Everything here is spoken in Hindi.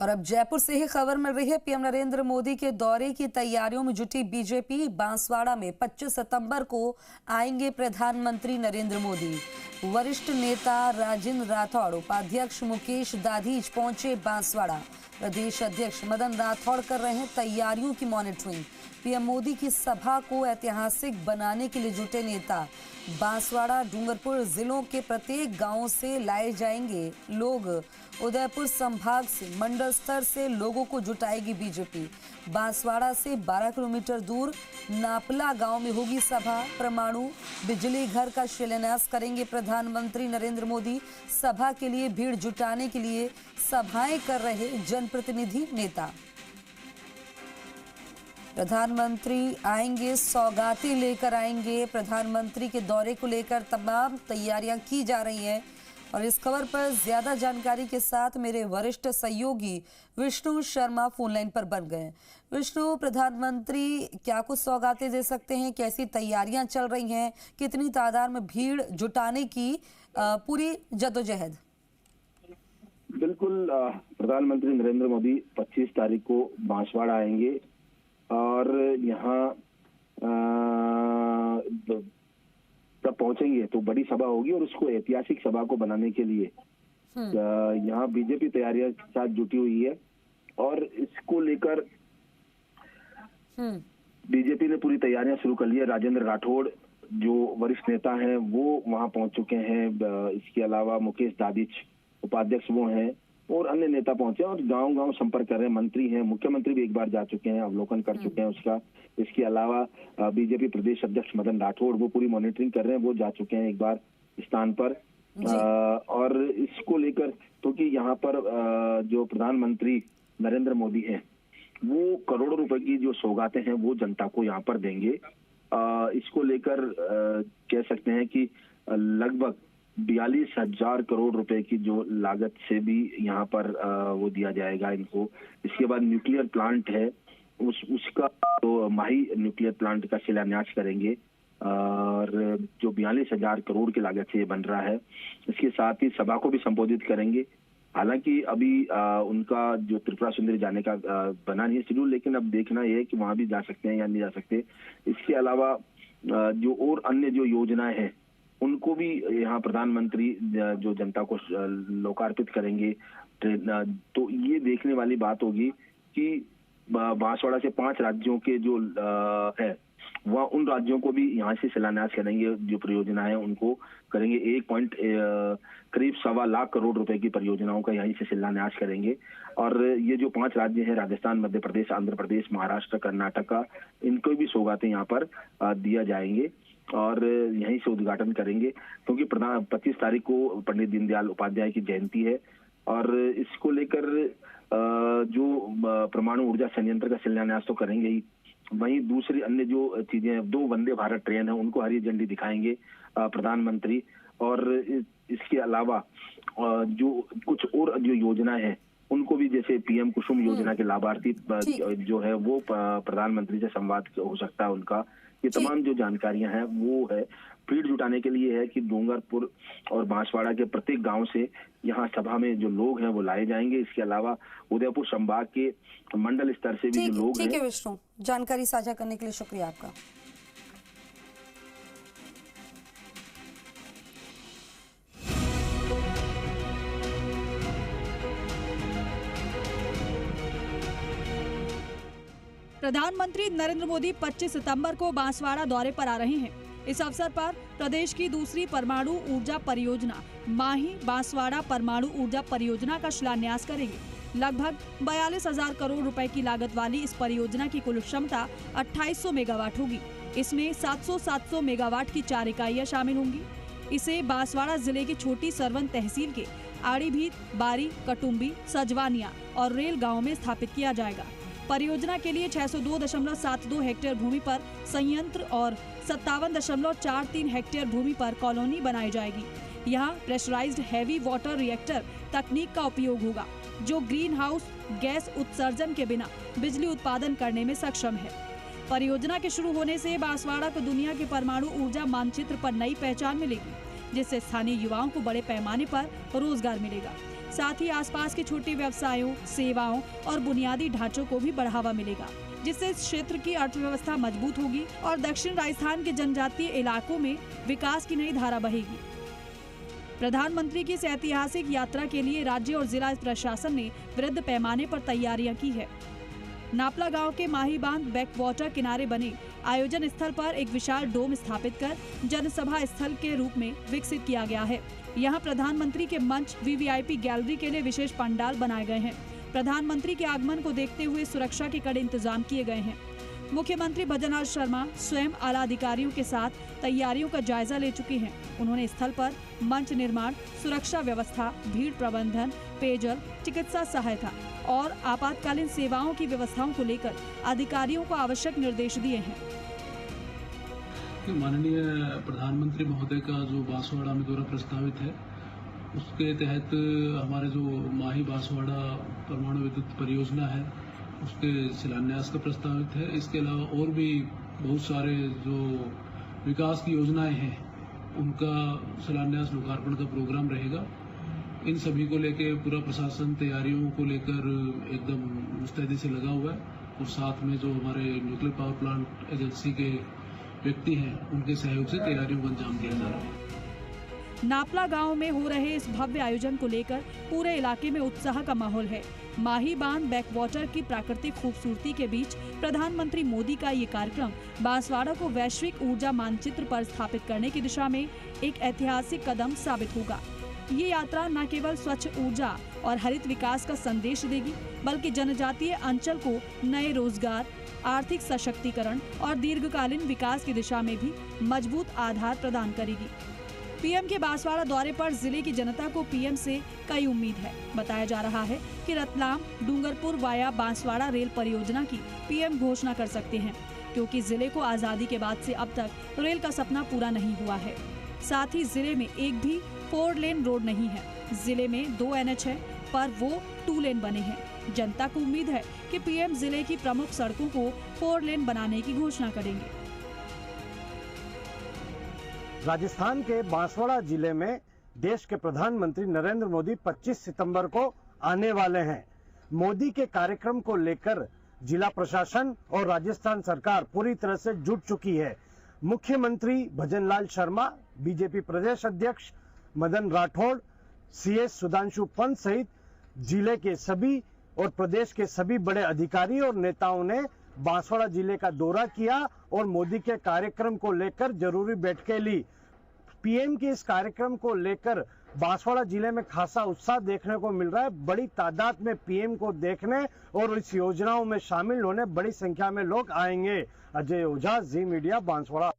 और अब जयपुर से ही खबर मिल रही है। पीएम नरेंद्र मोदी के दौरे की तैयारियों में जुटी बीजेपी। बांसवाड़ा में 25 सितंबर को आएंगे प्रधानमंत्री नरेंद्र मोदी। वरिष्ठ नेता राजेंद्र राठौड़, उपाध्यक्ष मुकेश दाधीच पहुंचे बांसवाड़ा। प्रदेश अध्यक्ष मदन राठौड़ कर रहे हैं तैयारियों की मॉनिटरिंग। पीएम मोदी की सभा को ऐतिहासिक बनाने के लिए जुटे नेता। बांसवाड़ा, डूंगरपुर जिलों के प्रत्येक गांव से लाए जाएंगे लोग। उदयपुर संभाग से मंडल स्तर से लोगों को जुटाएगी बीजेपी। बांसवाड़ा से 12 किलोमीटर दूर नापला गांव में होगी सभा। परमाणु बिजली घर का शिलान्यास करेंगे प्रधानमंत्री नरेंद्र मोदी। सभा के लिए भीड़ जुटाने के लिए सभाएं कर रहे जनप्रतिनिधि नेता। प्रधानमंत्री आएंगे, सौगातें लेकर आएंगे। प्रधानमंत्री के दौरे को लेकर तमाम तैयारियां की जा रही हैं। और इस खबर पर ज्यादा जानकारी के साथ मेरे वरिष्ठ सहयोगी विष्णु शर्मा फोनलाइन पर बन गए। विष्णु, प्रधानमंत्री क्या कुछ सौगातें दे सकते हैं? कैसी तैयारियां चल रही हैं? कितनी तादाद में भीड़ जुटाने की पूरी जद्दोजहद? बिल्कुल, प्रधानमंत्री नरेंद्र मोदी 25 तारीख को बांसवाड़ा आएंगे और यहाँ जब पहुंचेंगे तो बड़ी सभा होगी और उसको ऐतिहासिक सभा को बनाने के लिए यहाँ बीजेपी तैयारियां के साथ जुटी हुई है। और इसको लेकर बीजेपी ने पूरी तैयारियां शुरू कर ली है। राजेंद्र राठौड़ जो वरिष्ठ नेता हैं वो वहां पहुंच चुके हैं। इसके अलावा मुकेश दाधीच उपाध्यक्ष वो हैं और अन्य नेता पहुंचे और गांव-गांव संपर्क कर रहे हैं। मंत्री हैं, मुख्यमंत्री भी एक बार जा चुके हैं, अवलोकन कर चुके हैं उसका। इसके अलावा बीजेपी प्रदेश अध्यक्ष मदन राठौड़ वो पूरी मॉनिटरिंग कर रहे हैं, वो जा चुके हैं एक बार स्थान पर। और इसको लेकर क्योंकि यहाँ पर जो प्रधानमंत्री नरेंद्र मोदी हैं वो करोड़ों रुपए की जो सौगातें हैं वो जनता को यहाँ पर देंगे। इसको लेकर कह सकते हैं कि लगभग 42,000 करोड़ रुपए की जो लागत से भी यहाँ पर वो दिया जाएगा इनको। इसके बाद न्यूक्लियर प्लांट है उसका तो माही न्यूक्लियर प्लांट का शिलान्यास करेंगे और जो 42,000 करोड़ की लागत से ये बन रहा है। इसके साथ ही सभा को भी संबोधित करेंगे। हालांकि अभी उनका जो त्रिपुरा सुंदरी जाने का बना नहीं है शेड्यूल, लेकिन अब देखना यह है कि वहां भी जा सकते हैं या नहीं जा सकते। इसके अलावा जो और अन्य जो योजनाएं हैं उनको भी यहाँ प्रधानमंत्री जो जनता को लोकार्पित करेंगे। तो ये देखने वाली बात होगी कि बांसवाड़ा से 5 राज्यों के जो है वह उन राज्यों को भी यहाँ से शिलान्यास करेंगे। जो परियोजना है उनको करेंगे। करीब 1.25 लाख करोड़ रुपए की परियोजनाओं का यहीं से शिलान्यास करेंगे। और ये जो 5 राज्य हैं राजस्थान, मध्य प्रदेश, आंध्र प्रदेश, महाराष्ट्र, कर्नाटका, इनको भी सौगातें यहाँ पर दिया जाएंगे और यहीं से उद्घाटन करेंगे। क्योंकि 25 तारीख को पंडित दीनदयाल उपाध्याय की जयंती है और इसको लेकर जो परमाणु ऊर्जा संयंत्र का शिलान्यास तो करेंगे ही, वहीं दूसरी अन्य जो चीजें हैं, 2 वंदे भारत ट्रेन है उनको हरी झंडी दिखाएंगे प्रधानमंत्री। और इसके अलावा जो कुछ और जो योजनाएं हैं उनको भी, जैसे पीएम कुसुम योजना के लाभार्थी जो है वो प्रधानमंत्री से संवाद हो सकता है उनका। ये तमाम जो जानकारियां हैं वो है भीड़ जुटाने के लिए है कि डूंगरपुर और बांसवाड़ा के प्रत्येक गांव से यहाँ सभा में जो लोग हैं वो लाए जाएंगे। इसके अलावा उदयपुर संभाग के मंडल स्तर से भी जो लोग हैं। ठीक है विष्णु, जानकारी साझा करने के लिए शुक्रिया आपका। प्रधानमंत्री नरेंद्र मोदी 25 सितंबर को बांसवाड़ा दौरे पर आ रहे हैं। इस अवसर पर प्रदेश की दूसरी परमाणु ऊर्जा परियोजना माही बांसवाड़ा परमाणु ऊर्जा परियोजना का शिलान्यास करेंगे। लगभग 42,000 करोड़ रुपए की लागत वाली इस परियोजना की कुल क्षमता 2800 मेगावाट होगी। इसमें 700 मेगावाट की 4 इकाइयां शामिल होंगी। इसे बांसवाड़ा जिले की छोटी सरवन तहसील के आड़ीभीत, बारी, कटुम्बी, सजवानिया और रेल गाँव में स्थापित किया जाएगा। परियोजना के लिए 602.72 हेक्टेयर भूमि पर संयंत्र और 57.43 हेक्टेयर भूमि पर कॉलोनी बनाई जाएगी। यहाँ प्रेशराइज्ड हैवी वाटर रिएक्टर तकनीक का उपयोग होगा, जो ग्रीन हाउस गैस उत्सर्जन के बिना बिजली उत्पादन करने में सक्षम है। परियोजना के शुरू होने से बांसवाड़ा को दुनिया के परमाणु ऊर्जा मानचित्र पर नई पहचान मिलेगी, जिससे स्थानीय युवाओं को बड़े पैमाने पर रोजगार मिलेगा। साथ ही आसपास के छोटे व्यवसायों, सेवाओं और बुनियादी ढांचों को भी बढ़ावा मिलेगा, जिससे इस क्षेत्र की अर्थव्यवस्था मजबूत होगी और दक्षिण राजस्थान के जनजातीय इलाकों में विकास की नई धारा बहेगी। प्रधानमंत्री की इस ऐतिहासिक यात्रा के लिए राज्य और जिला प्रशासन ने वृहद पैमाने पर तैयारियां की है। नापला गांव के माही बांध बैकवाटर किनारे बने आयोजन स्थल पर एक विशाल डोम स्थापित कर जनसभा स्थल के रूप में विकसित किया गया है। यहां प्रधानमंत्री के मंच, वीवीआईपी गैलरी के लिए विशेष पंडाल बनाए गए हैं। प्रधानमंत्री के आगमन को देखते हुए सुरक्षा के कड़े इंतजाम किए गए हैं। मुख्यमंत्री भजनलाल शर्मा स्वयं आला अधिकारियों के साथ तैयारियों का जायजा ले चुके हैं। उन्होंने स्थल पर मंच निर्माण, सुरक्षा व्यवस्था, भीड़ प्रबंधन, पेयजल, चिकित्सा सहायता और आपातकालीन सेवाओं की व्यवस्थाओं को लेकर अधिकारियों को आवश्यक निर्देश दिए हैं। माननीय प्रधानमंत्री महोदय का जो बांसवाड़ा में दौरा प्रस्तावित है, उसके तहत हमारे जो माही बांसवाड़ा परमाणु विद्युत परियोजना है, उसके शिलान्यास का प्रस्तावित है। इसके अलावा और भी बहुत सारे जो विकास की योजनाएं हैं, उनका शिलान्यास लोकार्पण का प्रोग्राम रहेगा। इन सभी को लेकर पूरा प्रशासन तैयारियों को लेकर एकदम मुस्तैदी से लगा हुआ है और साथ में जो हमारे न्यूक्लियर पावर प्लांट एजेंसी के व्यक्ति हैं, उनके सहयोग से तैयारियों को अंजाम दिया जा रहा है। नापला गांव में हो रहे इस भव्य आयोजन को लेकर पूरे इलाके में उत्साह का माहौल है। माही बांध बैकवाटर की प्राकृतिक खूबसूरती के बीच प्रधानमंत्री मोदी का ये कार्यक्रम बांसवाड़ा को वैश्विक ऊर्जा मानचित्र पर स्थापित करने की दिशा में एक ऐतिहासिक कदम साबित होगा। ये यात्रा न केवल स्वच्छ ऊर्जा और हरित विकास का संदेश देगी, बल्कि जनजातीय अंचल को नए रोजगार, आर्थिक सशक्तिकरण और दीर्घकालीन विकास की दिशा में भी मजबूत आधार प्रदान करेगी। पीएम के बांसवाड़ा दौरे पर जिले की जनता को पीएम से कई उम्मीद है। बताया जा रहा है कि रतलाम डूंगरपुर वाया बांसवाड़ा रेल परियोजना की पीएम घोषणा कर सकते हैं, क्योंकि जिले को आजादी के बाद से अब तक रेल का सपना पूरा नहीं हुआ है। साथ ही जिले में एक भी 4 लेन रोड नहीं है। जिले में 2 NH है, पर वो 2 लेन बने हैं। जनता को उम्मीद है कि पीएम जिले की प्रमुख सड़कों को 4 लेन बनाने की घोषणा करेंगे। राजस्थान के बांसवाड़ा जिले में देश के प्रधानमंत्री नरेंद्र मोदी 25 सितंबर को आने वाले हैं। मोदी के कार्यक्रम को लेकर जिला प्रशासन और राजस्थान सरकार पूरी तरह से जुट चुकी है। मुख्यमंत्री भजनलाल शर्मा, बीजेपी प्रदेश अध्यक्ष मदन राठौड़, CS सुधांशु पंत सहित जिले के सभी और प्रदेश के सभी बड़े अधिकारी और नेताओं ने बांसवाड़ा जिले का दौरा किया और मोदी के कार्यक्रम को लेकर जरूरी बैठकें ली। पीएम के इस कार्यक्रम को लेकर बांसवाड़ा जिले में खासा उत्साह देखने को मिल रहा है। बड़ी तादाद में पीएम को देखने और इस योजनाओं में शामिल होने बड़ी संख्या में लोग आएंगे। अजय ओझा, जी मीडिया, बांसवाड़ा।